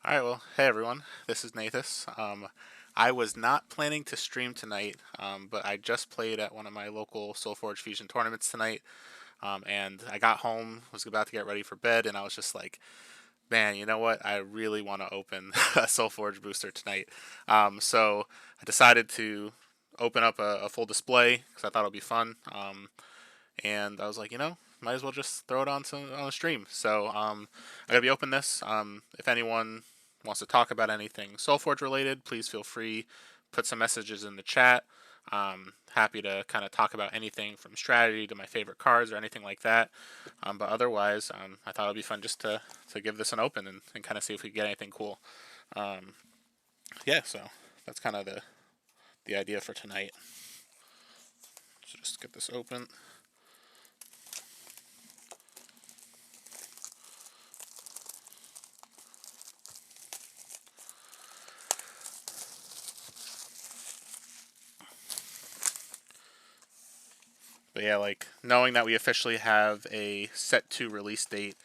All right, well, hey everyone, this is Nathas. I was not planning to stream tonight, but I just played at one of my local SolForge Fusion tournaments tonight, and I got home, was about to get ready for bed, and I was just like, man, you know what? I really want to open a SolForge booster tonight. So I decided to open up a full display because I thought it would be fun, and I was like, might as well just throw it on a stream. So I'm gonna be opening this. If anyone wants to talk about anything SolForge related, please feel free. Put some messages in the chat. Happy to kind of talk about anything from strategy to my favorite cards or anything like that. But otherwise, I thought it'd be fun just to give this an open and kind of see if we get anything cool. Um, yeah, so that's kind of the idea for tonight. So just get this open. But yeah, like knowing that we officially have a set 2 release date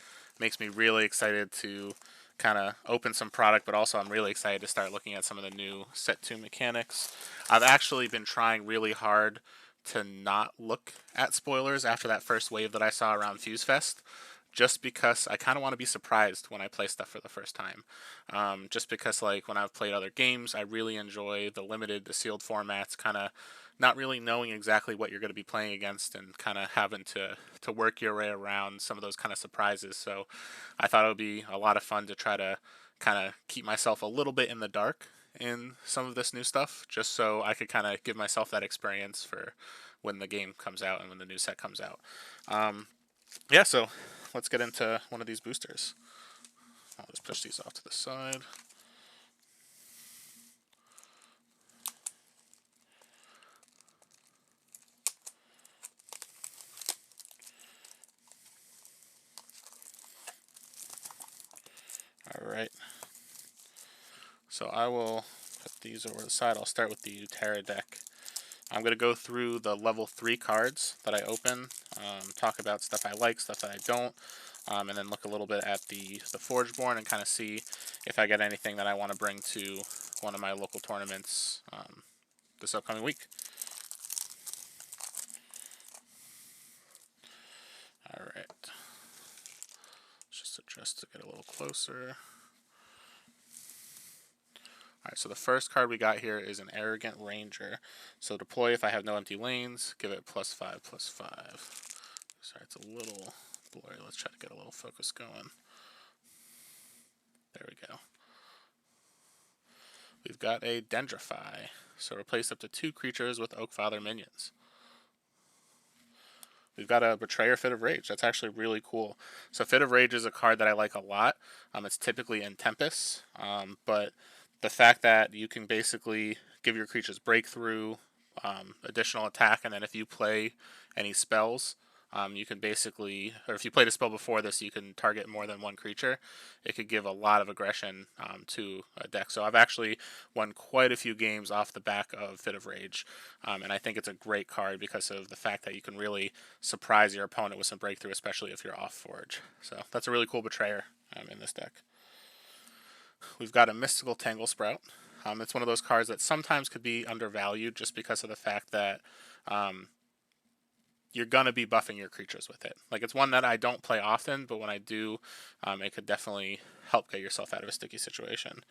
makes me really excited to kind of open some product, but also I'm really excited to start looking at some of the new set 2 mechanics. I've actually been trying really hard to not look at spoilers after that first wave that I saw around Fuse Fest, just because I kind of want to be surprised when I play stuff for the first time. Just because, like, when I've played other games, I really enjoy the limited, the sealed formats, kind of not really knowing exactly what you're going to be playing against and kind of having to work your way around some of those kind of surprises. So I thought it would be a lot of fun to try to kind of keep myself a little bit in the dark in some of this new stuff, just so I could kind of give myself that experience for when the game comes out and when the new set comes out. Yeah, so let's get into one of these boosters. I'll just push these off to the side. Alright, so I will put these over the side. I'll start with the Utera deck. I'm going to go through the level 3 cards that I open, talk about stuff I like, stuff that I don't, and then look a little bit at the Forgeborn and kind of see if I get anything that I want to bring to one of my local tournaments this upcoming week. Alright, let's just adjust to get a little closer. Alright, so the first card we got here is an Arrogant Ranger. So deploy if I have no empty lanes, give it +5/+5. Sorry, it's a little blurry. Let's try to get a little focus going. There we go. We've got a Dendrify. So replace up to 2 creatures with Oakfather minions. We've got a Betrayer Fit of Rage. That's actually really cool. So Fit of Rage is a card that I like a lot. It's typically in Tempest, but the fact that you can basically give your creatures breakthrough, additional attack, and then if you play any spells, you can basically, or if you played a spell before this, you can target more than one creature. It could give a lot of aggression to a deck. So I've actually won quite a few games off the back of Fit of Rage, and I think it's a great card because of the fact that you can really surprise your opponent with some breakthrough, especially if you're off Forge. So that's a really cool Betrayer in this deck. We've got a Mystical Tangle Sprout. It's one of those cards that sometimes could be undervalued just because of the fact that you're gonna be buffing your creatures with it. Like, it's one that I don't play often, but when I do, it could definitely help get yourself out of a sticky situation.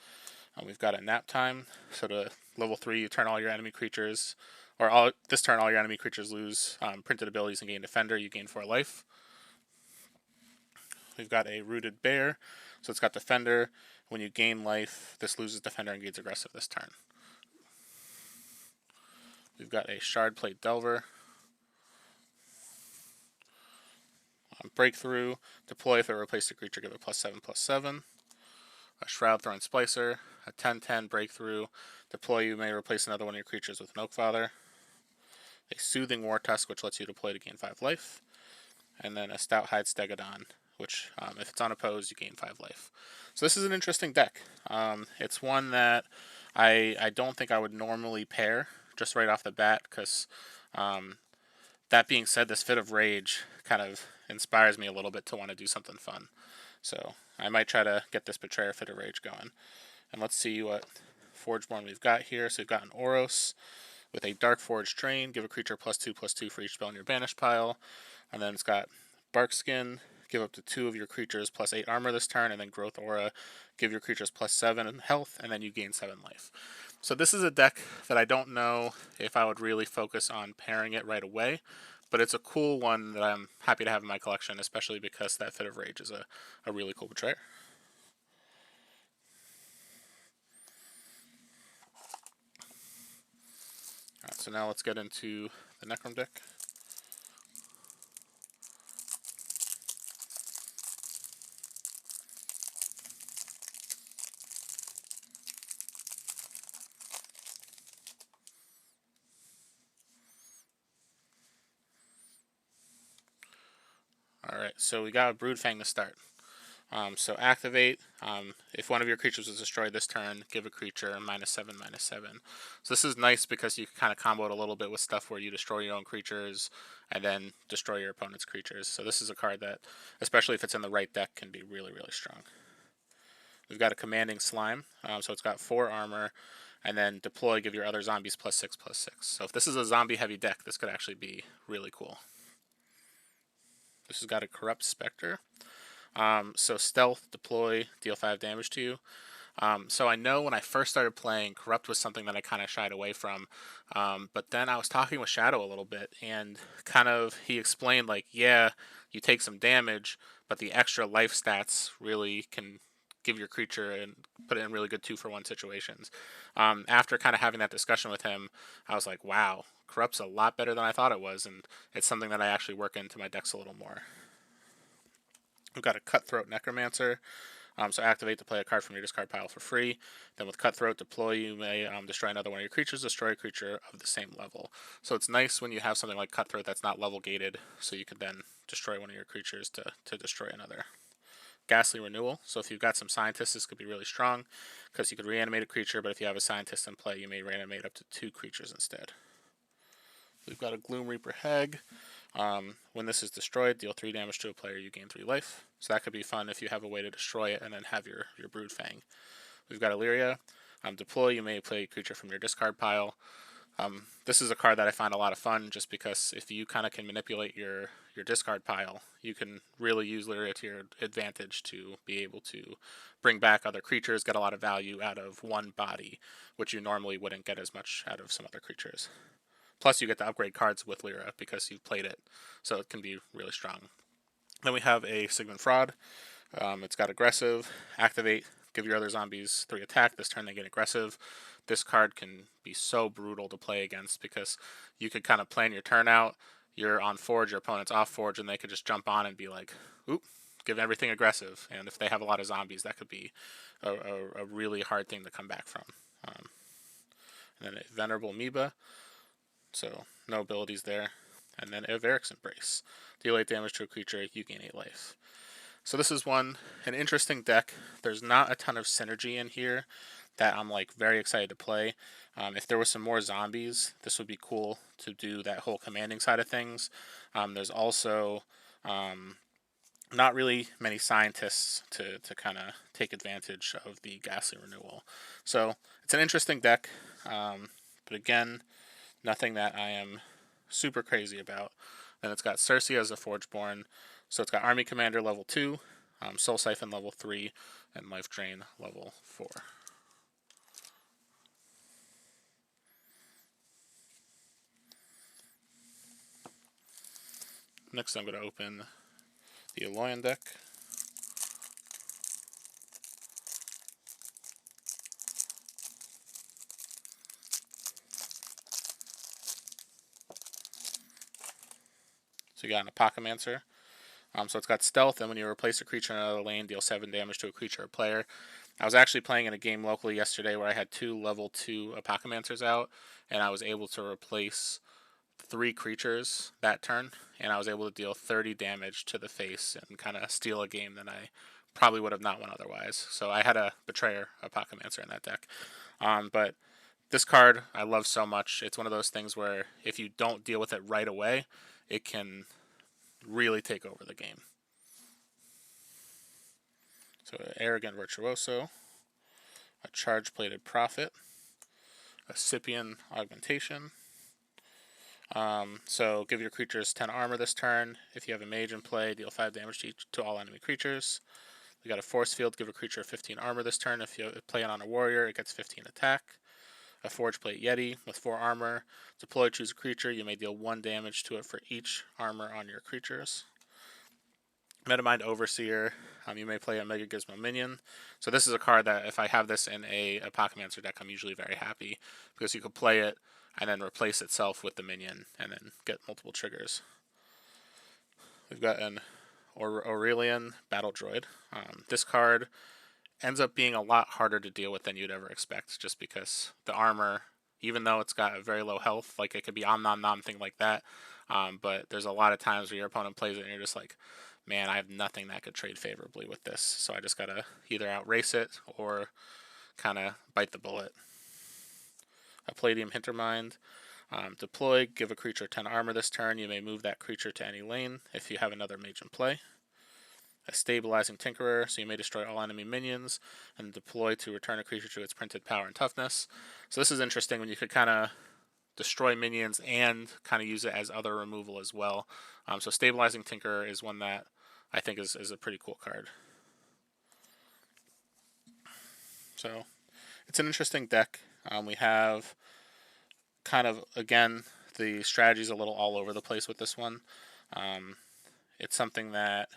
We've got a Nap Time. So to level 3, you turn all your enemy creatures, or this turn all your enemy creatures lose printed abilities and gain Defender. You gain 4 life. We've got a Rooted Bear. So it's got Defender. When you gain life, this loses Defender and gains aggressive this turn. We've got a Shardplate Delver. Breakthrough. Deploy if it replaces a creature, give it +7/+7. A Shroud Throwing Splicer. A 10/10 Breakthrough. Deploy, you may replace another one of your creatures with an Oakfather. A Soothing War Tusk, which lets you deploy to gain 5 life. And then a Stout Hide Stegodon, which, if it's unopposed, you gain 5 life. So this is an interesting deck. It's one that I don't think I would normally pair just right off the bat, because that being said, this Fit of Rage kind of inspires me a little bit to want to do something fun. So I might try to get this Betrayer Fit of Rage going. And let's see what Forgeborn we've got here. So we've got an Oros with a Dark Forge Drain. Give a creature +2/+2 for each spell in your banish pile. And then it's got Barkskin. Give up to 2 of your creatures +8 armor this turn. And then Growth Aura. Give your creatures +7 in health. And then you gain 7 life. So this is a deck that I don't know if I would really focus on pairing it right away. But it's a cool one that I'm happy to have in my collection, especially because that Fit of Rage is a really cool Betrayer. Alright, so now let's get into the Necrom deck. Alright, so we got a Broodfang to start. So activate. If one of your creatures is destroyed this turn, give a creature -7/-7. So this is nice because you can kind of combo it a little bit with stuff where you destroy your own creatures and then destroy your opponent's creatures. So this is a card that, especially if it's in the right deck, can be really, really strong. We've got a Commanding Slime. So it's got 4 armor. And then deploy, give your other zombies +6/+6. So if this is a zombie-heavy deck, this could actually be really cool. This has got a Corrupt Spectre. So stealth, deploy, deal 5 damage to you. So I know when I first started playing, Corrupt was something that I kind of shied away from. But then I was talking with Shadow a little bit, and kind of he explained, like, yeah, you take some damage, but the extra life stats really can give your creature and put it in really good 2-for-1 situations. After kind of having that discussion with him, I was like, wow, Corrupt's a lot better than I thought it was, and it's something that I actually work into my decks a little more. We've got a Cutthroat Necromancer. So activate to play a card from your discard pile for free. Then with Cutthroat, deploy, you may destroy another one of your creatures, destroy a creature of the same level. So it's nice when you have something like Cutthroat that's not level gated, so you can then destroy one of your creatures to destroy another. Ghastly Renewal. So if you've got some Scientists, this could be really strong, because you could reanimate a creature, but if you have a Scientist in play, you may reanimate up to 2 creatures instead. We've got a Gloom Reaper Hag. When this is destroyed, deal 3 damage to a player, you gain 3 life. So that could be fun if you have a way to destroy it and then have your Broodfang. We've got Illyria. Deploy, you may play a creature from your discard pile. This is a card that I find a lot of fun, just because if you kind of can manipulate your discard pile, you can really use Illyria to your advantage to be able to bring back other creatures, get a lot of value out of one body, which you normally wouldn't get as much out of some other creatures. Plus, you get to upgrade cards with Lyra because you've played it, so it can be really strong. Then we have a Sigmund Fraud. It's got aggressive, activate, give your other zombies 3 attack. This turn they get aggressive. This card can be so brutal to play against, because you could kind of plan your turn out. You're on Forge, your opponent's off Forge, and they could just jump on and be like, oop, give everything aggressive. And if they have a lot of zombies, that could be a really hard thing to come back from. And then a Venerable Amoeba. So no abilities there. And then Everic's Embrace. Deal 8 damage to a creature, you gain 8 life. So this is an interesting deck. There's not a ton of synergy in here that I'm like very excited to play. If there was some more zombies, this would be cool to do that whole commanding side of things. There's also not really many Scientists to kind of take advantage of the Ghastly Renewal. So it's an interesting deck, but again, nothing that I am super crazy about. Then it's got Cersei as a Forgeborn. So it's got Army Commander level 2, Soul Siphon level 3, and Life Drain level 4. Next I'm going to open the Aloyan deck. So you got an Apocalypser. So it's got Stealth, and when you replace a creature in another lane, deal 7 damage to a creature or player. I was actually playing in a game locally yesterday where I had 2 level 2 Apocalypsers out, and I was able to replace 3 creatures that turn, and I was able to deal 30 damage to the face and kind of steal a game that I probably would have not won otherwise. So I had a Betrayer Apocalypser in that deck. But this card I love so much. It's one of those things where if you don't deal with it right away, it can really take over the game. So an Arrogant Virtuoso, a Charge Plated Prophet, a Scipion Augmentation. So give your creatures 10 armor this turn. If you have a mage in play, deal 5 damage to all enemy creatures. We got a Force Field, give a creature 15 armor this turn. If you play it on a warrior, it gets 15 attack. A Forge Plate Yeti with 4 armor. Deploy, choose a creature. You may deal 1 damage to it for each armor on your creatures. Metamind Overseer. You may play a Mega Gizmo minion. So this is a card that if I have this in a Apocalypse deck, I'm usually very happy because you could play it and then replace itself with the minion and then get multiple triggers. We've got an Aurelian Battle Droid. This card ends up being a lot harder to deal with than you'd ever expect, just because the armor, even though it's got a very low health, like it could be om nom nom, thing like that, but there's a lot of times where your opponent plays it and you're just like, man, I have nothing that could trade favorably with this, so I just gotta either outrace it or kind of bite the bullet. A Palladium Hintermind. Deploy, give a creature 10 armor this turn. You may move that creature to any lane if you have another mage in play. A Stabilizing Tinkerer, so you may destroy all enemy minions, and deploy to return a creature to its printed power and toughness. So this is interesting when you could kind of destroy minions and kind of use it as other removal as well. So Stabilizing Tinkerer is one that I think is a pretty cool card. So it's an interesting deck. We have kind of, again, the strategy's a little all over the place with this one. It's something that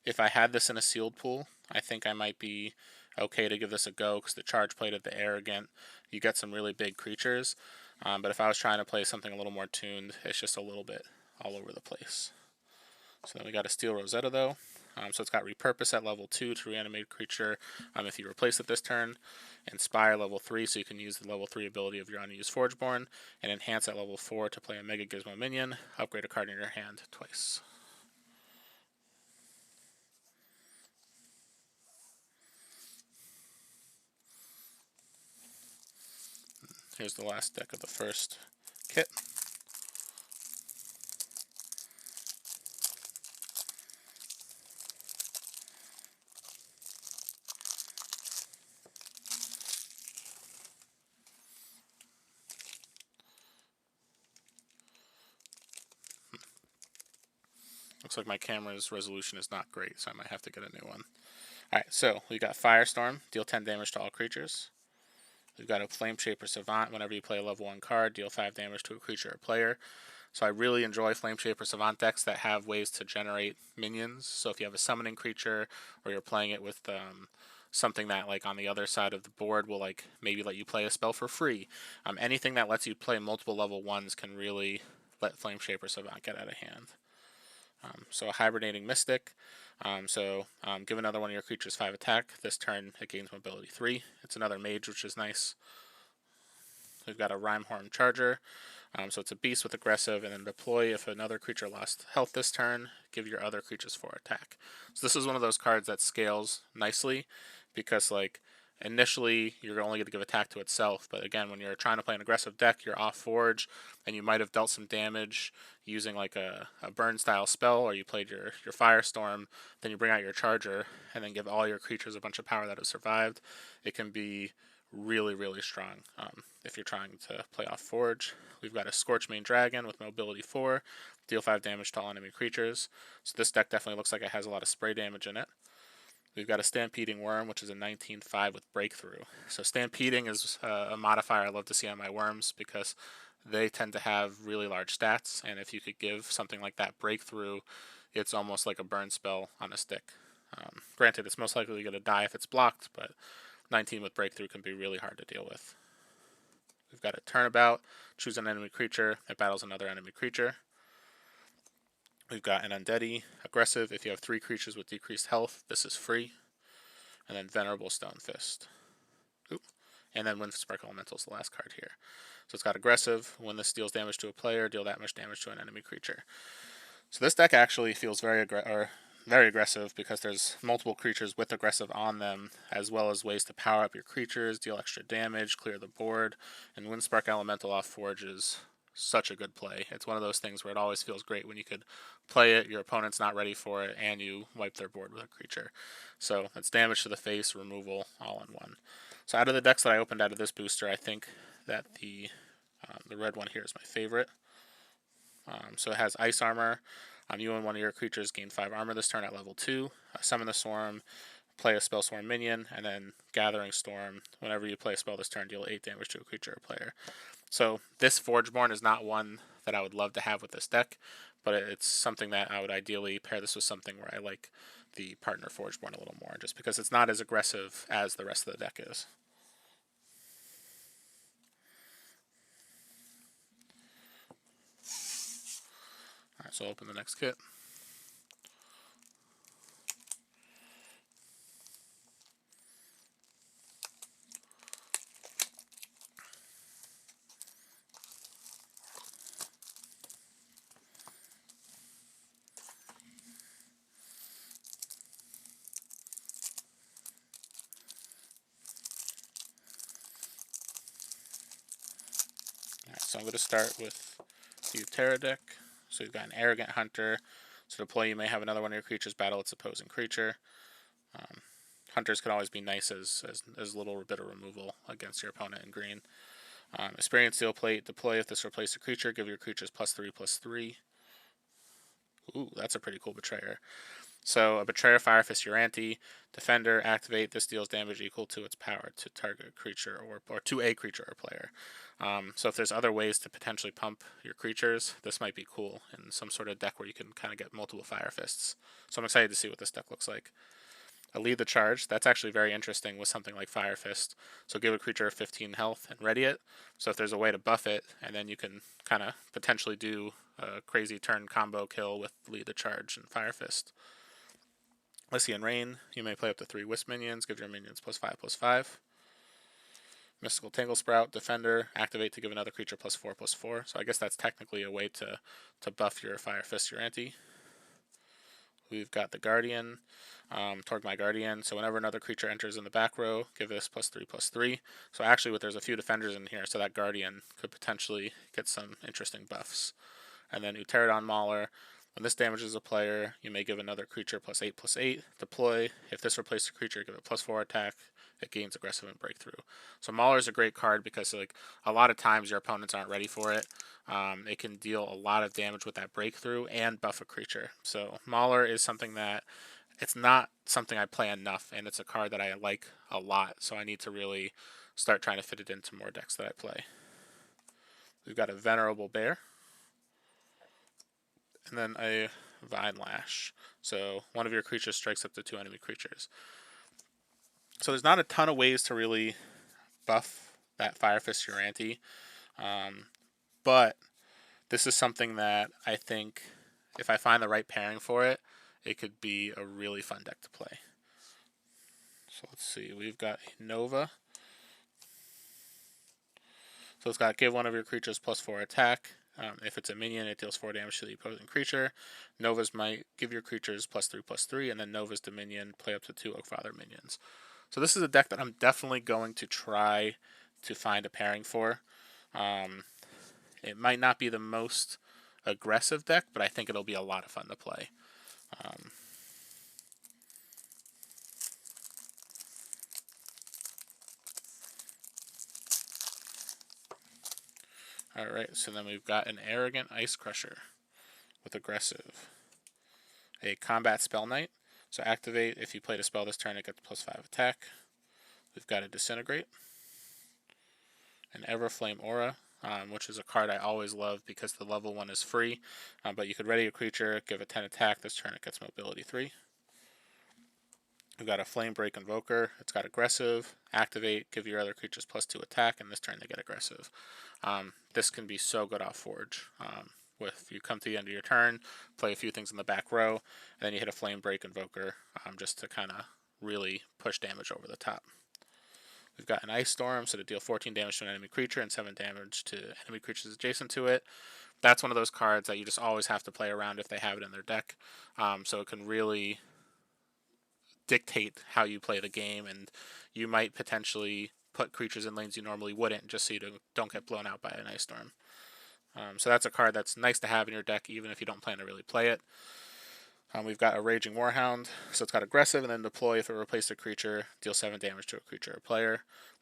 if I had this in a sealed pool, I think I might be okay to give this a go because the Charge Plated, the Arrogant, you get some really big creatures. But if I was trying to play something a little more tuned, it's just a little bit all over the place. So then we got a Steel Rosetta though. So it's got Repurpose at level 2 to reanimate a creature if you replace it this turn. Inspire level 3, so you can use the level 3 ability of your unused Forgeborn. And Enhance at level 4 to play a Mega Gizmo minion. Upgrade a card in your hand twice. Here's the last deck of the first kit. Looks like my camera's resolution is not great, so I might have to get a new one. Alright, so we got Firestorm, deal 10 damage to all creatures. We've got a Flameshaper Savant. Whenever you play a level 1 card, deal 5 damage to a creature or player. So I really enjoy Flameshaper Savant decks that have ways to generate minions. So if you have a summoning creature, or you're playing it with something that, like, on the other side of the board will, like, maybe let you play a spell for free. Anything that lets you play multiple level 1s can really let Flameshaper Savant get out of hand. So a Hibernating Mystic. Give another one of your creatures 5 attack. This turn it gains mobility 3. It's another mage, which is nice. We've got a Rhymehorn Charger. So it's a beast with aggressive, and then deploy if another creature lost health this turn. Give your other creatures 4 attack. So this is one of those cards that scales nicely because, like, initially you're only going to give attack to itself, but again, when you're trying to play an aggressive deck, you're off Forge, and you might have dealt some damage using like a burn style spell, or you played your Firestorm, then you bring out your Charger, and then give all your creatures a bunch of power that have survived. It can be really, really strong if you're trying to play off Forge. We've got a Scorchmane Dragon with mobility 4, deal 5 damage to all enemy creatures. So this deck definitely looks like it has a lot of spray damage in it. We've got a Stampeding Worm, which is a 19/5 with Breakthrough. So Stampeding is a modifier I love to see on my worms because they tend to have really large stats, and if you could give something like that Breakthrough, it's almost like a burn spell on a stick. Granted, it's most likely going to die if it's blocked, but 19 with Breakthrough can be really hard to deal with. We've got a Turnabout, choose an enemy creature, it battles another enemy creature. We've got an Undeady, aggressive. If you have 3 creatures with decreased health, this is free. And then Venerable Stone Fist. Oop. And then Windspark Elemental is the last card here. So it's got aggressive. When this deals damage to a player, deal that much damage to an enemy creature. So this deck actually feels very aggressive because there's multiple creatures with aggressive on them, as well as ways to power up your creatures, deal extra damage, clear the board, and Windspark Elemental off Forge is such a good play. It's one of those things where it always feels great when you could play it, your opponent's not ready for it, and you wipe their board with a creature. So it's damage to the face, removal, all in one. So out of the decks that I opened out of this booster, I think that the red one here is my favorite. So it has Ice Armor. You and one of your creatures gain 5 armor this turn at level 2. Summon the Swarm, play a Spell Swarm minion, and then Gathering Storm. Whenever you play a spell this turn, deal 8 damage to a creature or player. So this Forgeborn is not one that I would love to have with this deck, but it's something that I would ideally pair this with something where I like the partner Forgeborn a little more, just because it's not as aggressive as the rest of the deck is. Alright, so I'll open the next kit. Alright, so I'm going to start with the Terra deck. So you've got an Arrogant Hunter. So to play, you may have another one of your creatures battle its opposing creature. Hunters can always be nice as little bit of removal against your opponent in green. Experience Steel Plate. Deploy if this replaces a creature. Give your creatures +3/+3. Ooh, that's a pretty cool Betrayer. So a Betrayer Firefist Uranti. Defender, activate. This deals damage equal to its power to target creature or to a creature or player. So if there's other ways to potentially pump your creatures, this might be cool in some sort of deck where you can kind of get multiple Firefists. So I'm excited to see what this deck looks like. A Lead the Charge. That's actually very interesting with something like Fire Fist. So give a creature 15 health and ready it. So if there's a way to buff it, and then you can kind of potentially do a crazy turn combo kill with Lead the Charge and Fire Fist. Lycian Rain. You may play up to 3 Wisp minions. Give your minions +5/+5. Mystical Tangle Sprout. Defender. Activate to give another creature +4/+4. So I guess that's technically a way to buff your Fire Fist Uranti. We've got the Guardian, Torg Guardian. So whenever another creature enters in the back row, give this +3/+3. So actually, there's a few defenders in here, so that Guardian could potentially get some interesting buffs. And then Pterodon Mauler. When this damages a player, you may give another creature +8/+8. Deploy. If this replaces a creature, give it +4 attack. It gains aggressive and breakthrough. So Mauler is a great card because a lot of times your opponents aren't ready for it. It can deal a lot of damage with that breakthrough and buff a creature. So Mauler is something that it's not something I play enough, and it's a card that I like a lot. So I need to really start trying to fit it into more decks that I play. We've got a Venerable Bear. And then a Vine Lash. So one of your creatures strikes up to 2 enemy creatures. So there's not a ton of ways to really buff that Firefist Uranti. But this is something that I think if I find the right pairing for it, it could be a really fun deck to play. So let's see. We've got a Nova. So it's got give one of your creatures +4 attack. If it's a minion, it deals 4 damage to the opposing creature. Novas might give your creatures +3/+3, and then Nova's Dominion, play up to 2 Oakfather minions. So this is a deck that I'm definitely going to try to find a pairing for. It might not be the most aggressive deck, but I think it'll be a lot of fun to play. Alright, so then we've got an Arrogant Ice Crusher with aggressive. A Combat Spell Knight. So activate, if you played a spell this turn, it gets +5 attack. We've got a Disintegrate. An Everflame Aura, which is a card I always love because the level 1 is free. But you could ready a creature, give it 10 attack, this turn it gets mobility 3. We've got a Flame Break Invoker. It's got aggressive, activate, give your other creatures +2 attack, and this turn they get aggressive. This can be so good off Forge. With you come to the end of your turn, play a few things in the back row, and then you hit a Flame Break Invoker just to kind of really push damage over the top. We've got an Ice Storm, so to deal 14 damage to an enemy creature and 7 damage to enemy creatures adjacent to it. That's one of those cards that you just always have to play around if they have it in their deck. So it can really dictate how you play the game, and you might potentially put creatures in lanes you normally wouldn't just so you don't get blown out by an Ice Storm. So that's a card that's nice to have in your deck even if you don't plan to really play it. We've got a Raging Warhound, so it's got aggressive, and then deploy if it replaces a creature, deal 7 damage to a creature or player.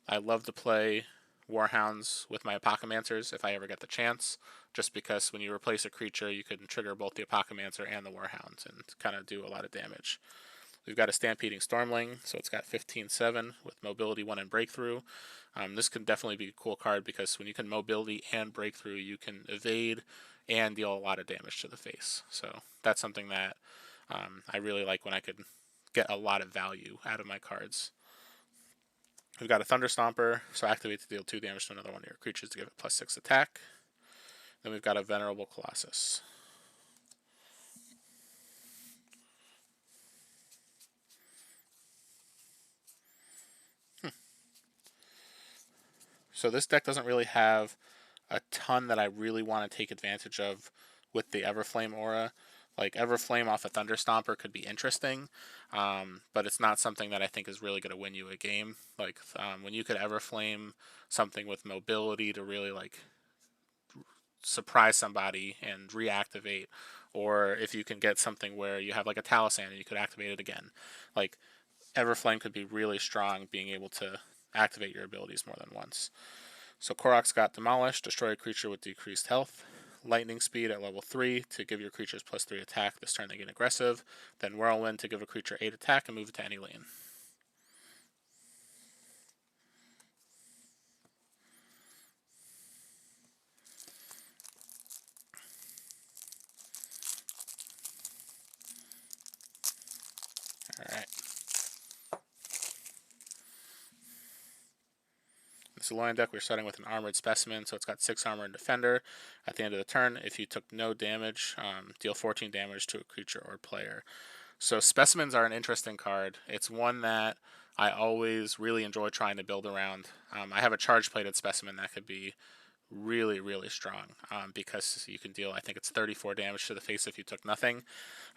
I love to play Warhounds with my Apocomancers if I ever get the chance, just because when you replace a creature, you can trigger both the Apocomancer and the Warhounds and kind of do a lot of damage. We've got a Stampeding Stormling, so it's got 15-7 with Mobility 1 and Breakthrough. This can definitely be a cool card because when you can Mobility and Breakthrough, you can evade and deal a lot of damage to the face. So that's something that I really like when I could get a lot of value out of my cards. We've got a Thunder Stomper, so activate to deal 2 damage to another one of your creatures to give it +6 attack. Then we've got a Venerable Colossus. So this deck doesn't really have a ton that I really want to take advantage of with the Everflame aura. Like Everflame off a Thunder Stomper could be interesting, but it's not something that I think is really going to win you a game. Like when you could Everflame something with mobility to really like surprise somebody and reactivate, or if you can get something where you have like a Talisman and you could activate it again, like Everflame could be really strong, being able to activate your abilities more than once. So Korok's got Demolish, destroy a creature with decreased health. Lightning Speed at level 3 to give your creatures +3 attack. This turn they get aggressive. Then Whirlwind to give a creature 8 attack and move it to any lane. Alright. This Alolan deck, we're starting with an Armored Specimen, so it's got 6 armor and defender. At the end of the turn, if you took no damage, deal 14 damage to a creature or player. So Specimens are an interesting card. It's one that I always really enjoy trying to build around. I have a charge plated Specimen that could be really, really strong because you can deal, I think it's 34 damage to the face if you took nothing.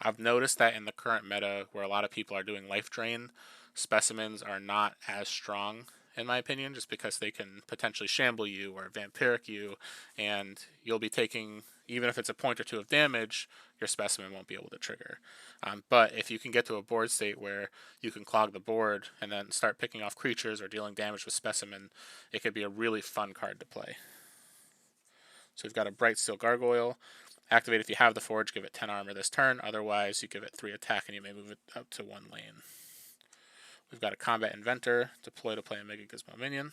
I've noticed that in the current meta where a lot of people are doing life drain, Specimens are not as strong in my opinion, just because they can potentially shamble you or vampiric you, and you'll be taking, even if it's a point or two of damage, your Specimen won't be able to trigger. But if you can get to a board state where you can clog the board and then start picking off creatures or dealing damage with Specimen, it could be a really fun card to play. So we've got a Bright Steel Gargoyle. Activate if you have the Forge, give it 10 armor this turn. Otherwise, you give it 3 attack and you may move it up to 1 lane. We've got a Combat Inventor. Deploy to play a Mega Gizmo minion.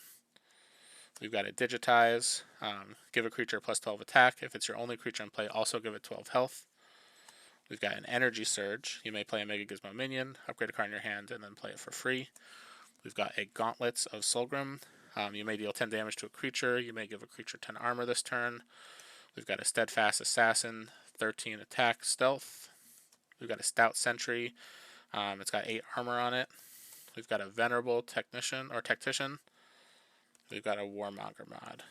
We've got a Digitize. Give a creature +12 attack. If it's your only creature in play, also give it 12 health. We've got an Energy Surge. You may play a Mega Gizmo minion, upgrade a card in your hand, and then play it for free. We've got a Gauntlets of Solgrim. You may deal 10 damage to a creature. You may give a creature 10 armor this turn. We've got a Steadfast Assassin, 13 attack, stealth. We've got a Stout Sentry. It's got 8 armor on it. We've got a Venerable Technician or Tactician. We've got a Warmonger mod.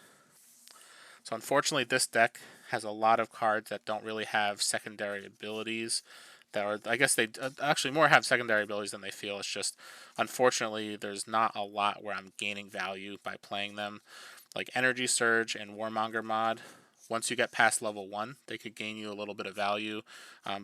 So unfortunately, this deck has a lot of cards that don't really have secondary abilities. That are, I guess they actually more have secondary abilities than they feel. It's just, unfortunately, there's not a lot where I'm gaining value by playing them. Like Energy Surge and Warmonger mod, once you get past level 1, they could gain you a little bit of value,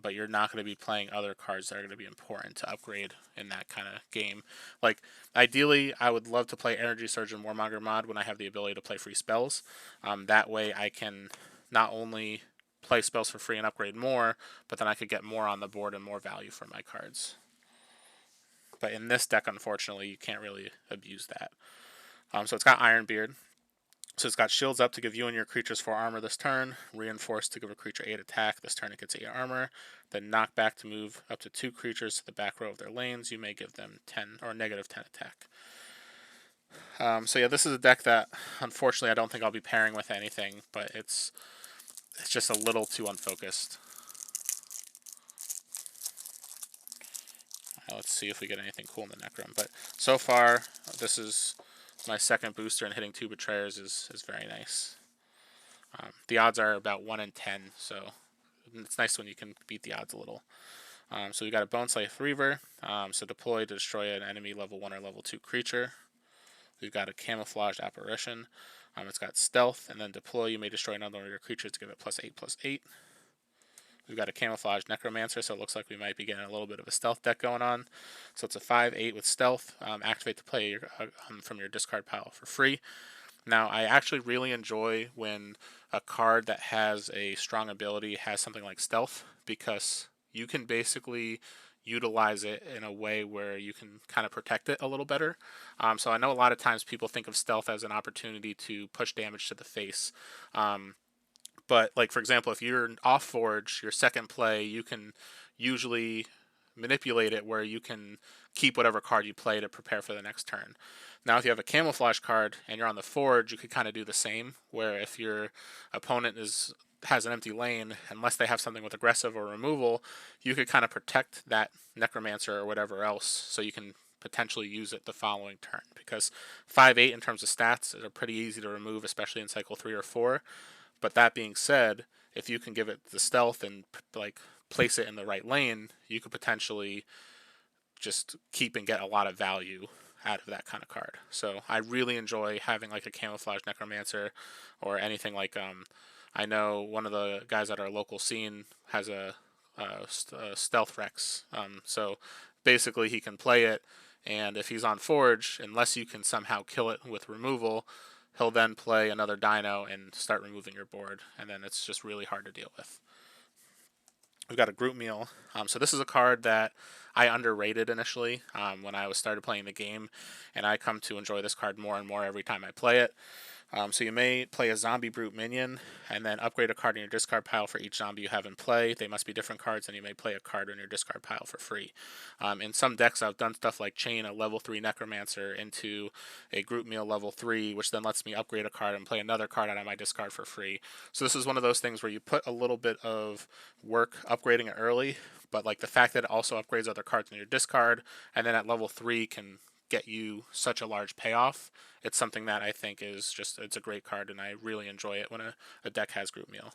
but you're not going to be playing other cards that are going to be important to upgrade in that kind of game. Like, ideally, I would love to play Energy Surge and Warmonger mod when I have the ability to play free spells. That way I can not only play spells for free and upgrade more, but then I could get more on the board and more value for my cards. But in this deck, unfortunately, you can't really abuse that. So it's got Ironbeard. So it's got shields up to give you and your creatures 4 armor this turn. Reinforced to give a creature 8 attack. This turn it gets 8 armor. Then knockback to move up to 2 creatures to the back row of their lanes. You may give them 10 or negative 10 attack. So yeah, this is a deck that unfortunately I don't think I'll be pairing with anything, but it's just a little too unfocused. Let's see if we get anything cool in the Necrom. But so far, this is my second booster, and hitting 2 Betrayers is very nice. The odds are about 1 in 10, so it's nice when you can beat the odds a little. So we got a Boneslife Reaver. So deploy to destroy an enemy level 1 or level 2 creature. We've got a camouflaged apparition. It's got stealth, and then deploy. You may destroy another one of your creatures to give it +8/+8. We've got a camouflage necromancer, so it looks like we might be getting a little bit of a stealth deck going on. So it's a 5/8 with stealth. Activate to play from your discard pile for free. Now, I actually really enjoy when a card that has a strong ability has something like stealth, because you can basically utilize it in a way where you can kind of protect it a little better. So I know a lot of times people think of stealth as an opportunity to push damage to the face. But like, for example, if you're off Forge, your second play, you can usually manipulate it where you can keep whatever card you play to prepare for the next turn. Now, if you have a camouflage card and you're on the Forge, you could kind of do the same, where if your opponent has an empty lane, unless they have something with aggressive or removal, you could kind of protect that necromancer or whatever else, so you can potentially use it the following turn. Because 5/8 in terms of stats are pretty easy to remove, especially in cycle 3 or 4. But that being said, if you can give it the stealth and like place it in the right lane, you could potentially just keep and get a lot of value out of that kind of card. So I really enjoy having like a camouflage necromancer or anything like I know one of the guys at our local scene has a stealth Rex. So basically he can play it, and if he's on Forge, unless you can somehow kill it with removal, he'll then play another dino and start removing your board, and then it's just really hard to deal with. We've got a group meal. So this is a card that I underrated initially when I was started playing the game, and I come to enjoy this card more and more every time I play it. So you may play a zombie brute minion and then upgrade a card in your discard pile for each zombie you have in play. They must be different cards, and you may play a card in your discard pile for free. In some decks, I've done stuff like chain a level 3 necromancer into a group meal level 3, which then lets me upgrade a card and play another card out of my discard for free. So this is one of those things where you put a little bit of work upgrading it early, but like the fact that it also upgrades other cards in your discard, and then at level 3 can get you such a large payoff. It's something that I think is just, it's a great card, and I really enjoy it when a deck has group meal.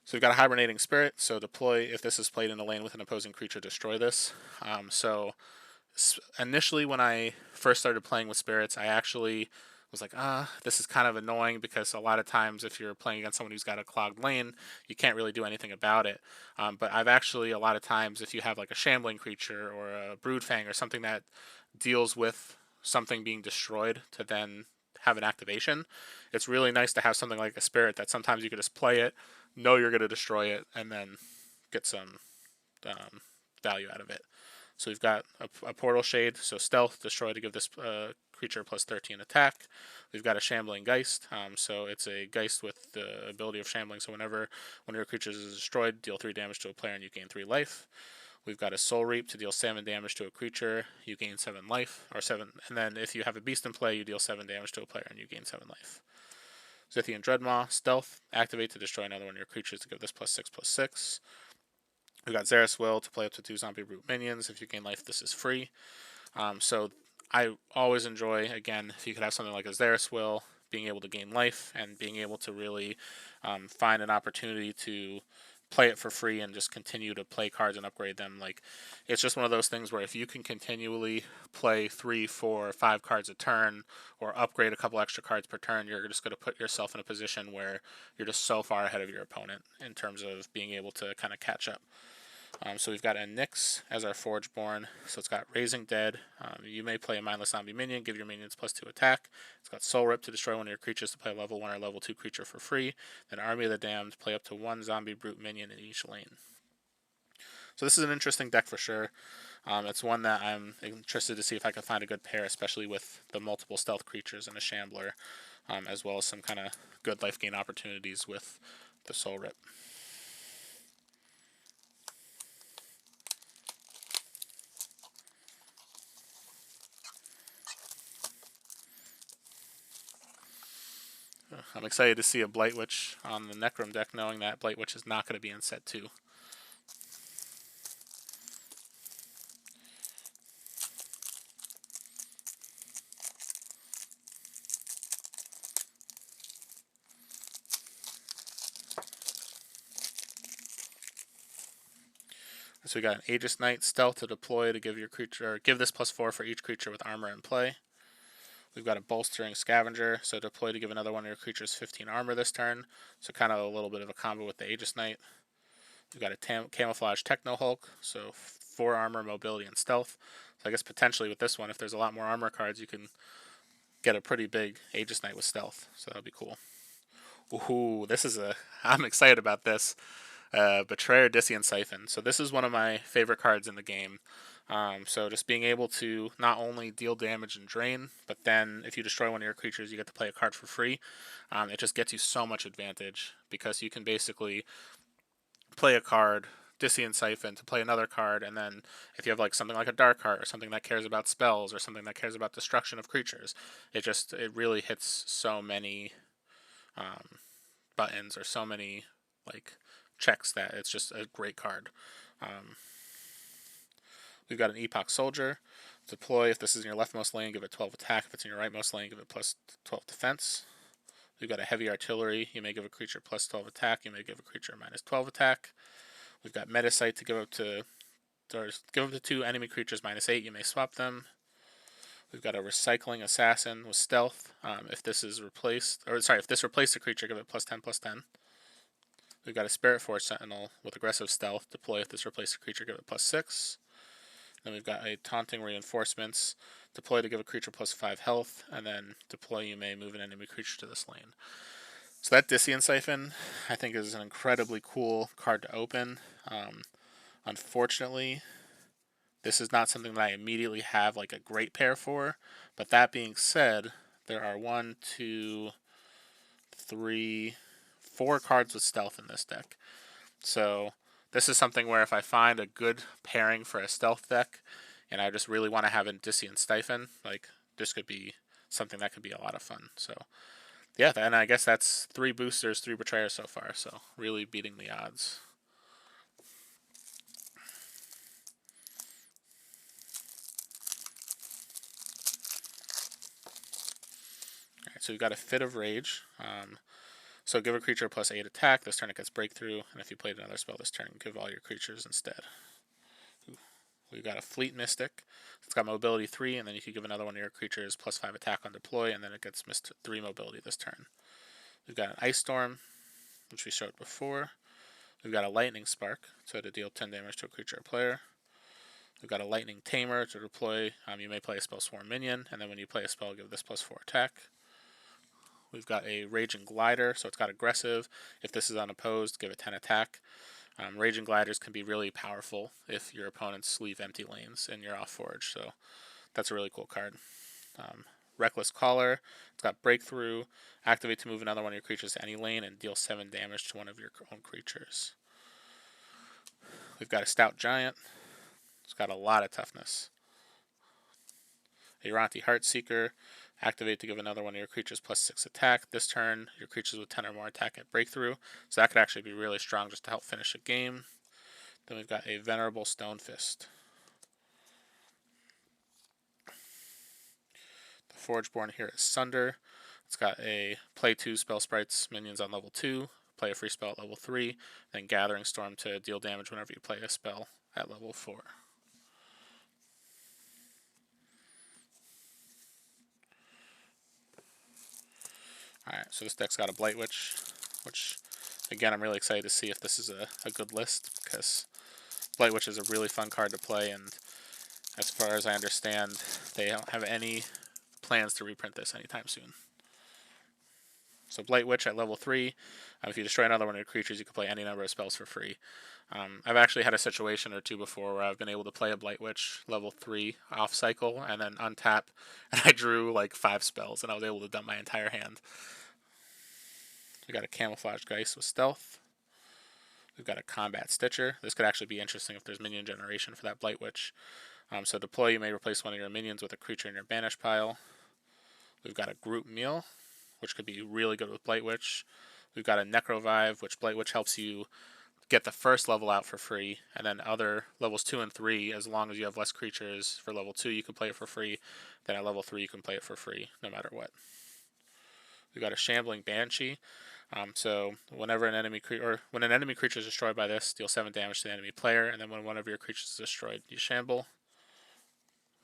So we've got a hibernating spirit, so deploy. If this is played in a lane with an opposing creature, destroy this. So initially when I first started playing with spirits, I actually was like, this is kind of annoying, because a lot of times if you're playing against someone who's got a clogged lane, you can't really do anything about it. But I've actually, a lot of times, if you have like a shambling creature or a broodfang or something that deals with something being destroyed to then have an activation, it's really nice to have something like a spirit that sometimes you could just play it, know you're going to destroy it, and then get some value out of it. So we've got a portal shade, so stealth, destroy to give this creature +13 attack. We've got a shambling geist, so it's a geist with the ability of shambling, so whenever one of your creatures is destroyed, deal 3 damage to a player and you gain 3 life. We've got a Soul Reap to deal 7 damage to a creature, you gain 7 life, or 7, and then if you have a beast in play, you deal 7 damage to a player and you gain 7 life. Zithian Dreadmaw, stealth, activate to destroy another one of your creatures to give this +6/+6. We've got Xeris Will to play up to 2 zombie brute minions. If you gain life, this is free. So I always enjoy, again, if you could have something like a Xeris Will, being able to gain life and being able to really find an opportunity to play it for free and just continue to play cards and upgrade them. Like, it's just one of those things where if you can continually play 3, 4, 5 cards a turn, or upgrade a couple extra cards per turn, you're just going to put yourself in a position where you're just so far ahead of your opponent in terms of being able to kind of catch up. So we've got a Nyx as our Forgeborn. So it's got Raising Dead. You may play a mindless zombie minion, give your minions +2 attack. It's got Soul Rip to destroy one of your creatures to play a level 1 or level 2 creature for free. Then Army of the Damned, play up to 1 zombie brute minion in each lane. So this is an interesting deck for sure. It's one that I'm interested to see if I can find a good pair, especially with the multiple stealth creatures and a Shambler, as well as some kind of good life gain opportunities with the Soul Rip. I'm excited to see a Blight Witch on the Necrom deck, knowing that Blight Witch is not going to be in set 2. So we got an Aegis Knight, stealth to deploy to give your creature, or give this +4 for each creature with armor in play. We've got a bolstering scavenger, so deploy to give another one of your creatures 15 armor this turn. So kind of a little bit of a combo with the Aegis Knight. We've got a camouflage Techno Hulk, so 4 armor, mobility, and stealth. So I guess potentially with this one, if there's a lot more armor cards, you can get a pretty big Aegis Knight with stealth. So that'll be cool. Ooh, I'm excited about this. Betrayer, Dissient Siphon. So this is one of my favorite cards in the game. So just being able to not only deal damage and drain, but then if you destroy one of your creatures, you get to play a card for free. It just gets you so much advantage because you can basically play a card, Dissient Siphon to play another card, and then if you have like something like a Dark Heart or something that cares about spells or something that cares about destruction of creatures, it really hits so many buttons or so many like checks that it's just a great card. We've got an Epoch Soldier. Deploy, if this is in your leftmost lane, give it 12 attack. If it's in your rightmost lane, give it plus 12 defense. We've got a Heavy Artillery. You may give a creature plus 12 attack. You may give a creature minus 12 attack. We've got Metasight to give up to 2 enemy creatures minus 8. You may swap them. We've got a Recycling Assassin with Stealth. If this replaced a creature, give it plus 10/+10. We've got a Spirit Force Sentinel with Aggressive Stealth. Deploy, if this replaced a creature, give it plus 6. Then we've got a Taunting Reinforcements. Deploy to give a creature plus 5 health, and then deploy, you may move an enemy creature to this lane. So that Dissient Siphon, I think, is an incredibly cool card to open. Unfortunately, this is not something that I immediately have like a great pair for. But that being said, there are 1, 2, 3, 4 cards with stealth in this deck. So this is something where if I find a good pairing for a stealth deck, and I just really want to have a Dissient Siphon, like this could be something that could be a lot of fun. So yeah, and I guess that's 3 boosters, 3 betrayers so far. So really beating the odds. Alright, so we've got a Fit of Rage. So give a creature plus 8 attack. This turn it gets Breakthrough, and if you played another spell this turn, give all your creatures instead. We've got a Fleet Mystic. It's got mobility 3, and then you can give another one of your creatures plus 5 attack on deploy, and then it gets missed 3 mobility this turn. We've got an Ice Storm, which we showed before. We've got a Lightning Spark, so to deal 10 damage to a creature or player. We've got a Lightning Tamer to deploy. You may play a Spell Swarm minion, and then when you play a spell, give this plus 4 attack. We've got a Raging Glider, so it's got aggressive. If this is unopposed, give it 10 attack. Raging Gliders can be really powerful if your opponents leave empty lanes in your off-forge, so that's a really cool card. Reckless Caller, it's got Breakthrough. Activate to move another one of your creatures to any lane and deal 7 damage to one of your own creatures. We've got a Stout Giant. It's got a lot of toughness. A Uranti Heartseeker. Activate to give another one of your creatures plus 6 attack. This turn, your creatures with 10 or more attack at Breakthrough. So that could actually be really strong just to help finish a game. Then we've got a Venerable Stonefist. The Forgeborn here is Sunder. It's got a play 2 spell sprites minions on level 2, play a free spell at level 3, then Gathering Storm to deal damage whenever you play a spell at level 4. Alright, so this deck's got a Blight Witch, which, again, I'm really excited to see if this is a good list, because Blight Witch is a really fun card to play, and as far as I understand, they don't have any plans to reprint this anytime soon. So Blight Witch at level 3, if you destroy another one of your creatures, you can play any number of spells for free. I've actually had a situation or two before where I've been able to play a Blight Witch level 3 off cycle and then untap, and I drew like 5 spells, and I was able to dump my entire hand. We got a Camouflage Geist with Stealth. We've got a Combat Stitcher. This could actually be interesting if there's minion generation for that Blight Witch. So deploy, you may replace one of your minions with a creature in your banish pile. We've got a Group Meal, which could be really good with Blight Witch. We've got a Necrovive, which Blight Witch helps you get the first level out for free, and then other levels 2 and 3, as long as you have less creatures for level 2, you can play it for free. Then at level 3, you can play it for free, no matter what. We've got a Shambling Banshee. So whenever an enemy when an enemy creature is destroyed by this, deal 7 damage to the enemy player, and then when one of your creatures is destroyed, you shamble.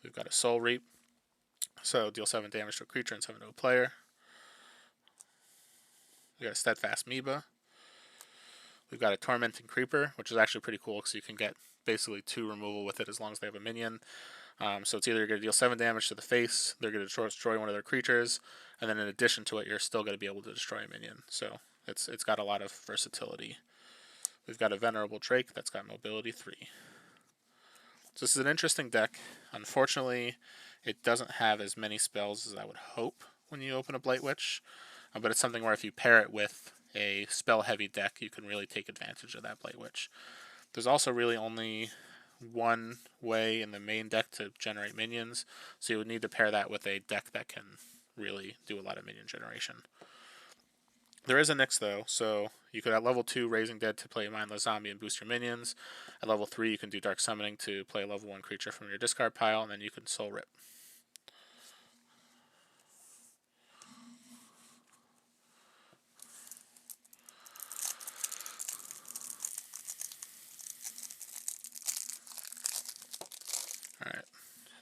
We've got a Soul Reap. So deal 7 damage to a creature and 7 to a player. We got a Steadfast Amoeba. We've got a Tormenting Creeper, which is actually pretty cool because you can get basically 2 removal with it as long as they have a minion. So it's either going to deal 7 damage to the face, they're going to destroy one of their creatures, and then in addition to it, you're still going to be able to destroy a minion. So it's got a lot of versatility. We've got a Venerable Drake that's got mobility 3. So this is an interesting deck. Unfortunately, it doesn't have as many spells as I would hope when you open a Blight Witch, but it's something where if you pair it with a spell-heavy deck, you can really take advantage of that Blight Witch. There's also really only one way in the main deck to generate minions, so you would need to pair that with a deck that can really do a lot of minion generation. There is a Nyx though, so you could at level 2 Raising Dead to play a Mindless Zombie and boost your minions. At level 3 you can do Dark Summoning to play a level 1 creature from your discard pile, and then you can Soul Rip. Alright,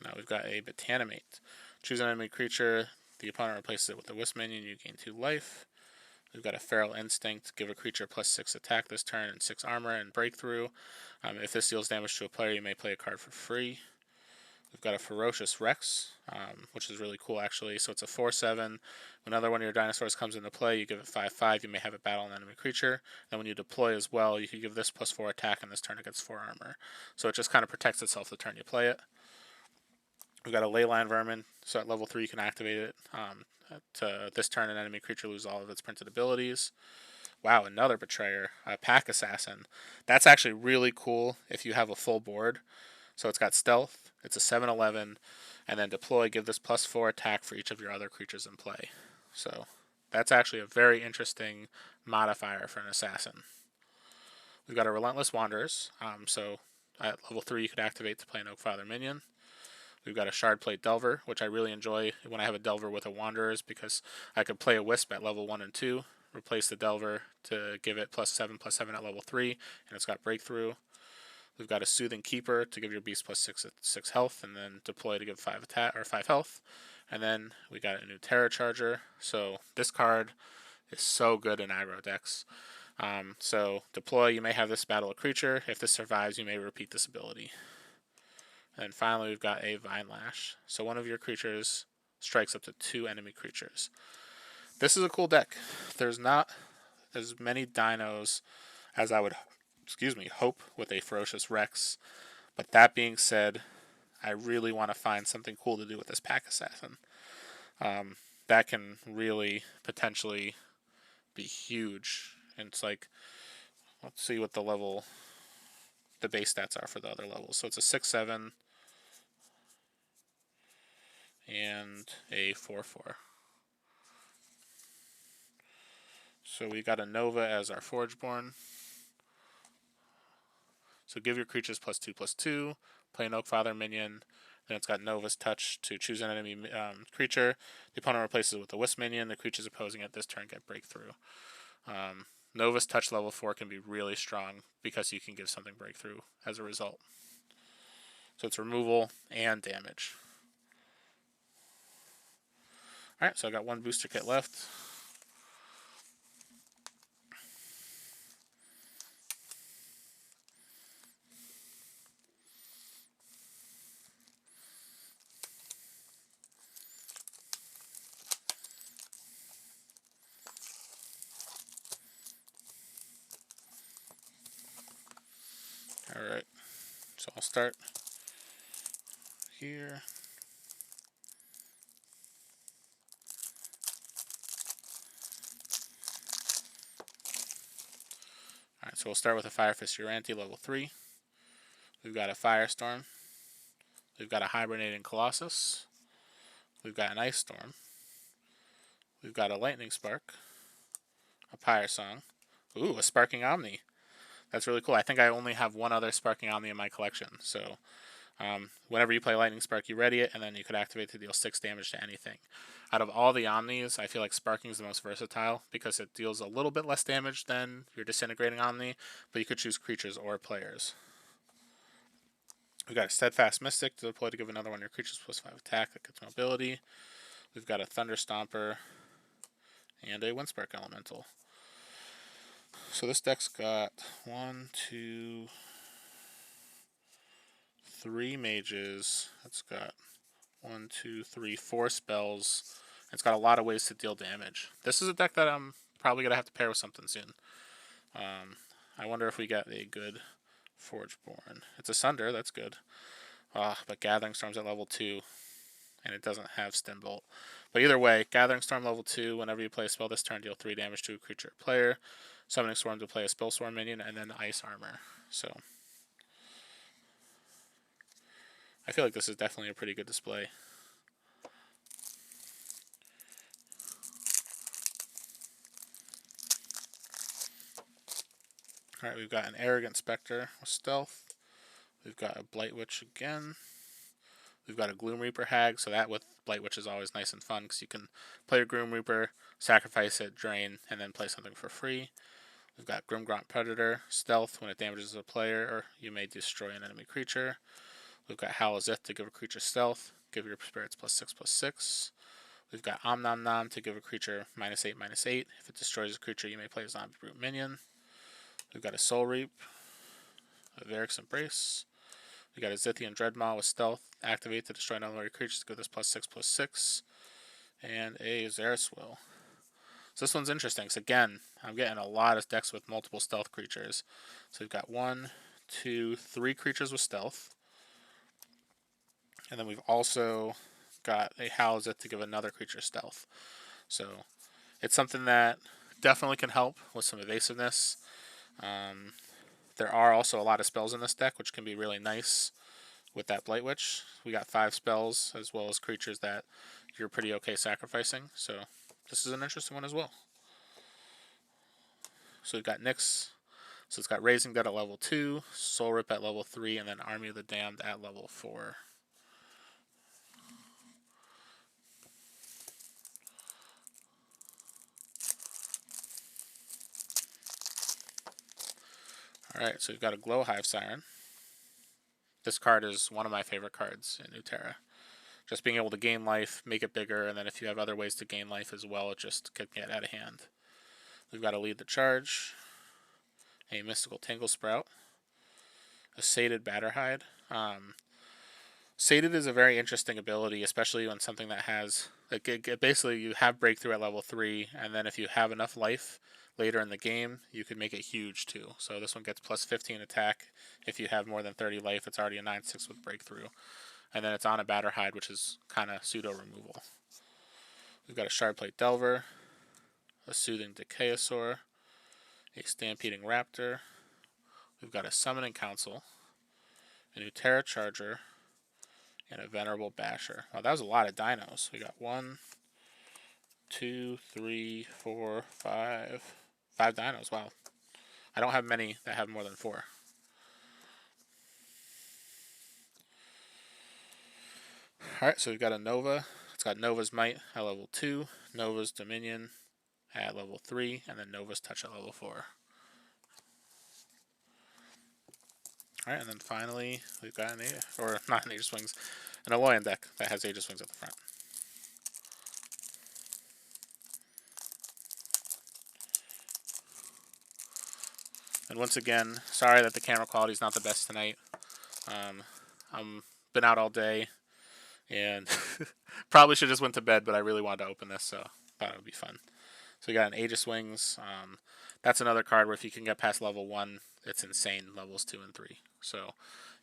now we've got a Botanimate. Choose an enemy creature, the opponent replaces it with a Wisp minion, you gain 2 life. We've got a Feral Instinct, give a creature +6 attack this turn and 6 armor and breakthrough. If this deals damage to a player, you may play a card for free. We've got a Ferocious Rex, which is really cool actually. So it's a 4/7. Whenever one of your dinosaurs comes into play, you give it 5/5. You may have it battle an enemy creature. And when you deploy as well, you can give this +4 attack, and this turn it gets 4 armor. So it just kind of protects itself the turn you play it. We've got a Leyline Vermin, so at level 3 you can activate it. This turn, an enemy creature loses all of its printed abilities. Wow, another Betrayer, a Pack Assassin. That's actually really cool if you have a full board. So it's got Stealth, it's a 7/11, and then deploy, give this +4 attack for each of your other creatures in play. So that's actually a very interesting modifier for an Assassin. We've got a Relentless Wanderers, so at level 3 you could activate to play an Oakfather minion. We've got a Shardplate Delver, which I really enjoy when I have a Delver with a Wanderers because I could play a Wisp at level 1 and 2, replace the Delver to give it +7/+7 at level 3, and it's got Breakthrough. We've got a Soothing Keeper to give your beast +6 health, and then deploy to give 5 attack or 5 health. And then we got a new Terror Charger. So this card is so good in aggro decks. So deploy, you may have this battle a creature. If this survives, you may repeat this ability. And finally, we've got a Vine Lash. So one of your creatures strikes up to 2 enemy creatures. This is a cool deck. There's not as many dinos as I would hope with a Ferocious Rex. But that being said, I really want to find something cool to do with this Pack Assassin. That can really potentially be huge. And it's like, let's see what the base stats are for the other levels. So it's a 6/7 and a 4/4. So we got a Nova as our Forgeborn. So give your creatures +2/+2, play an Oakfather minion, then it's got Nova's Touch to choose an enemy creature. The opponent replaces it with a Wisp minion, the creatures opposing it this turn get Breakthrough. Nova's Touch level 4 can be really strong because you can give something Breakthrough as a result. So it's removal and damage. Alright, so I got 1 booster kit left. Alright, so I'll start here. Alright, so we'll start with a Firefist Uranti level 3. We've got a Firestorm. We've got a Hibernating Colossus. We've got an Ice Storm. We've got a Lightning Spark. A Pyre Song. Ooh, a Sparking Omni. That's really cool. I think I only have one other Sparking Omni in my collection. So whenever you play Lightning Spark, you ready it, and then you could activate to deal 6 damage to anything. Out of all the Omnis, I feel like Sparking is the most versatile because it deals a little bit less damage than your Disintegrating Omni, but you could choose creatures or players. We've got a Steadfast Mystic to deploy to give another one of your creatures +5 attack that gets mobility. We've got a Thunder Stomper and a Windspark Elemental. So this deck's got 1, 2, 3 mages. It's got 1, 2, 3, 4 spells. It's got a lot of ways to deal damage. This is a deck that I'm probably going to have to pair with something soon. I wonder if we get a good Forgeborn. It's a Sunder, that's good. But Gathering Storm's at level 2, and it doesn't have Stimbolt. But either way, Gathering Storm level 2, whenever you play a spell this turn, deal 3 damage to a creature or player. Summoning Storm to play a Spell Swarm minion, and then Ice Armor. So I feel like this is definitely a pretty good display. Alright, we've got an Arrogant Spectre with Stealth. We've got a Blight Witch again. We've got a Gloom Reaper Hag, so that with Blight Witch is always nice and fun, because you can play your Gloom Reaper, sacrifice it, drain, and then play something for free. We've got Grimgrant Predator, Stealth. When it damages a player, or you may destroy an enemy creature. We've got Howl Zith to give a creature Stealth, give your spirits +6/+6. We've got Om Nom Nom to give a creature -8/-8. If it destroys a creature, you may play a Zombie Brute minion. We've got a Soul Reap, a Varric's Embrace. We've got a Zithian Dreadmaw with Stealth. Activate to destroy another creature to give this +6/+6. And a Xeris Will. So this one's interesting, because again, I'm getting a lot of decks with multiple stealth creatures. So we've got 1, 2, 3 creatures with stealth. And then we've also got a Howl Zith to give another creature stealth. So it's something that definitely can help with some evasiveness. There are also a lot of spells in this deck, which can be really nice with that Blight Witch. We got 5 spells, as well as creatures that you're pretty okay sacrificing. So this is an interesting one as well. So we've got Nyx. So it's got Raising Dead at level 2, Soul Rip at level 3, and then Army of the Damned at level 4. Alright, so we've got a Glowhive Siren. This card is one of my favorite cards in New Terra. Just being able to gain life, make it bigger, and then if you have other ways to gain life as well, it just can get out of hand. We've got to Lead the Charge, a Mystical Tangle Sprout, a Sated Batterhide. Sated is a very interesting ability, especially when something that has, like, basically you have Breakthrough at level 3, and then if you have enough life later in the game, you can make it huge too. So this one gets +15 attack. If you have more than 30 life, it's already a 9/6 with Breakthrough. And then it's on a Batterhide, which is kind of pseudo removal. We've got a Shardplate Delver, a Soothing Decayosaur, a Stampeding Raptor. We've got a Summoning Council, a new Terra Charger, and a Venerable Basher. Oh, that was a lot of dinos. We got 1, 2, 3, 4, 5 dinos. Wow. I don't have many that have more than 4. Alright, so we've got a Nova. It's got Nova's Might at level 2, Nova's Dominion at level 3, and then Nova's Touch at level 4. Alright, and then finally, we've got an not an Aegis Wings, an Alolan deck that has Aegis Wings at the front. And once again, sorry that the camera quality is not the best tonight. I'm been out all day, and probably should just went to bed, but I really wanted to open this, so thought it would be fun. So we got an Aegis Wings. That's another card where if you can get past level 1, it's insane, levels 2 and 3. So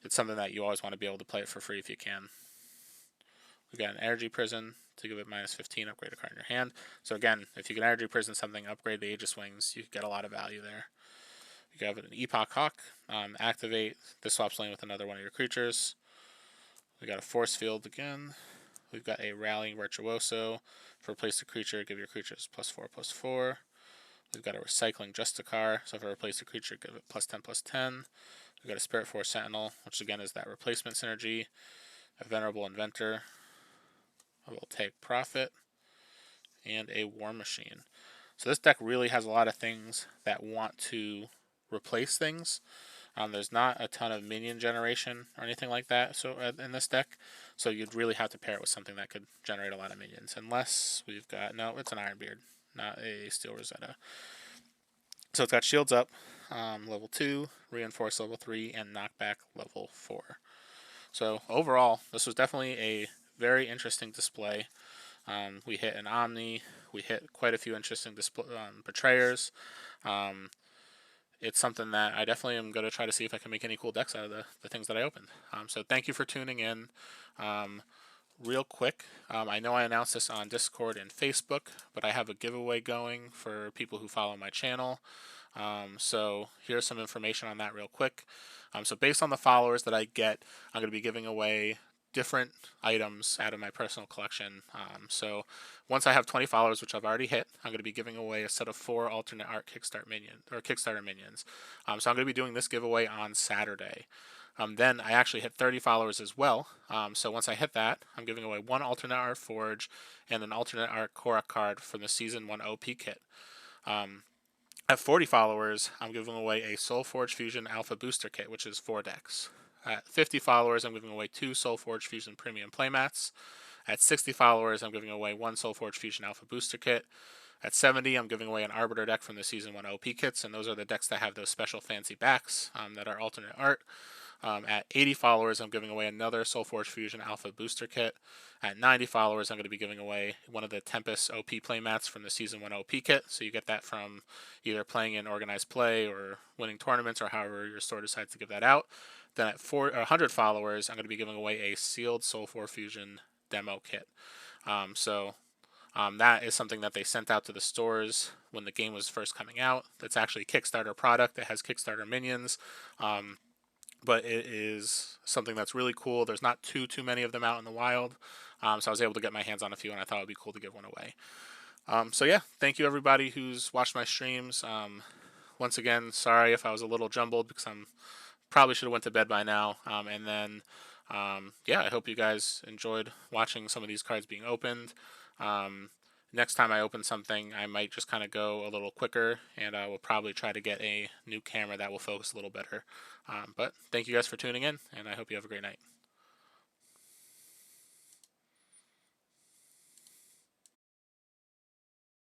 it's something that you always want to be able to play it for free if you can. We've got an Energy Prison to give it -15, upgrade a card in your hand. So again, if you can Energy Prison something, upgrade the Aegis Wings, you get a lot of value there. You have an Epoch Hawk. Activate, this swaps lane with another one of your creatures. We got a Force Field again. We've got a Rallying Virtuoso. For replace the creature, give your creatures +4/+4. We've got a Recycling Justicar. So if I replace the creature, give it +10/+10. We've got a Spirit Force Sentinel, which again is that replacement synergy. A Venerable Inventor. A Voltaic Prophet. And a War Machine. So this deck really has a lot of things that want to replace things. There's not a ton of minion generation or anything like that in this deck, so you'd really have to pair it with something that could generate a lot of minions. Unless we've got, no, it's an Ironbeard, not a Steel Rosetta. So it's got Shields Up, level 2, Reinforce level 3, and Knockback level 4. So overall, this was definitely a very interesting display. We hit an Omni, we hit quite a few interesting Betrayers. It's something that I definitely am going to try to see if I can make any cool decks out of the things that I opened. So thank you for tuning in. Real quick, I know I announced this on Discord and Facebook, but I have a giveaway going for people who follow my channel. So here's some information on that real quick. So based on the followers that I get, I'm going to be giving away different items out of my personal collection. So once I have 20 followers, which I've already hit, I'm going to be giving away a set of 4 alternate art Kickstarter minions. So I'm going to be doing this giveaway on Saturday. Then I actually hit 30 followers as well. So once I hit that, I'm giving away 1 alternate art Forge and an alternate art Korra card from the Season 1 OP kit. At 40 followers, I'm giving away a SolForge Fusion Alpha Booster Kit, which is 4 decks. At 50 followers, I'm giving away 2 SolForge Fusion Premium Playmats. At 60 followers, I'm giving away 1 SolForge Fusion Alpha Booster Kit. At 70, I'm giving away an Arbiter deck from the Season 1 OP kits, and those are the decks that have those special fancy backs that are alternate art. At 80 followers, I'm giving away another SolForge Fusion Alpha Booster Kit. At 90 followers, I'm going to be giving away one of the Tempest OP playmats from the Season 1 OP kit. So you get that from either playing in organized play or winning tournaments or however your store decides to give that out. Then at 100 followers, I'm going to be giving away a sealed SolForge Fusion demo kit. That is something that they sent out to the stores when the game was first coming out. It's actually a Kickstarter product. It has Kickstarter minions. But it is something that's really cool. There's not too many of them out in the wild, so I was able to get my hands on a few, and I thought it would be cool to give one away. So yeah, thank you everybody who's watched my streams. Once again, sorry if I was a little jumbled because I'm probably should have went to bed by now. And then yeah, I hope you guys enjoyed watching some of these cards being opened. Next time I open something, I might just kind of go a little quicker, and I will probably try to get a new camera that will focus a little better. But thank you guys for tuning in, and I hope you have a great night.